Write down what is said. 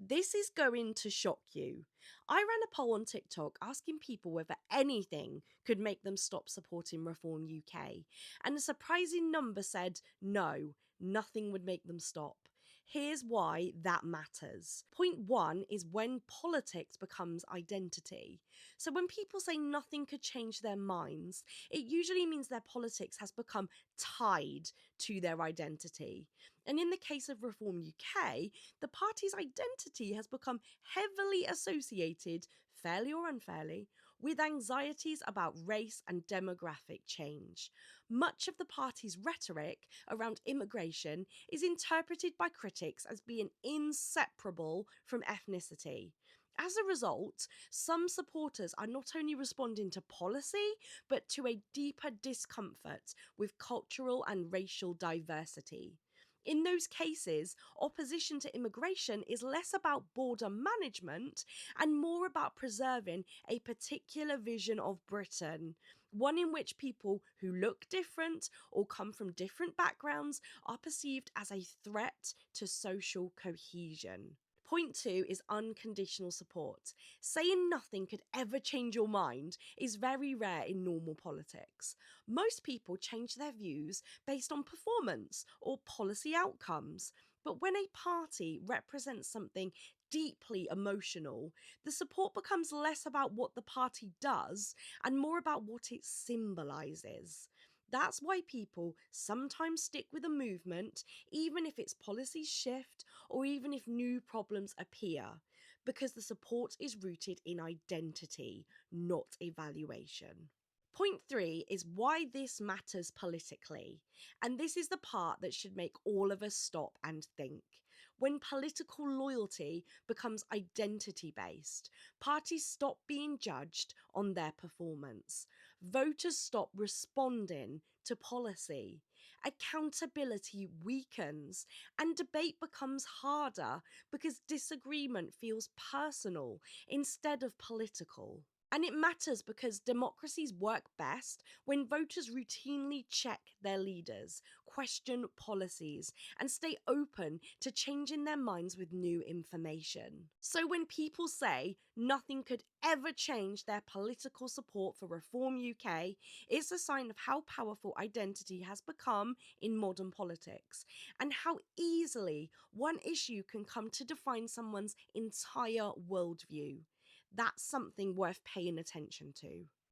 This is going to shock you. I ran a poll on TikTok asking people whether anything could make them stop supporting Reform UK, and a surprising number said no, nothing would make them stop. Here's why that matters. Point one is when politics becomes identity. So when people say nothing could change their minds, it usually means their politics has become tied to their identity. And in the case of Reform UK, the party's identity has become heavily associated, fairly or unfairly, with anxieties about race and demographic change. Much of the party's rhetoric around immigration is interpreted by critics as being inseparable from ethnicity. As a result, some supporters are not only responding to policy, but to a deeper discomfort with cultural and racial diversity. In those cases, opposition to immigration is less about border management and more about preserving a particular vision of Britain, one in which people who look different or come from different backgrounds are perceived as a threat to social cohesion. Point two is unconditional support. Saying nothing could ever change your mind is very rare in normal politics. Most people change their views based on performance or policy outcomes. But when a party represents something deeply emotional, the support becomes less about what the party does and more about what it symbolises. That's why people sometimes stick with a movement, even if its policies shift or even if new problems appear, because the support is rooted in identity, not evaluation. Point three is why this matters politically. And this is the part that should make all of us stop and think. When political loyalty becomes identity based, parties stop being judged on their performance. Voters stop responding to policy. Accountability weakens, and debate becomes harder because disagreement feels personal instead of political. And it matters because democracies work best when voters routinely check their leaders, question policies, and stay open to changing their minds with new information. So when people say nothing could ever change their political support for Reform UK, it's a sign of how powerful identity has become in modern politics and how easily one issue can come to define someone's entire worldview. That's something worth paying attention to.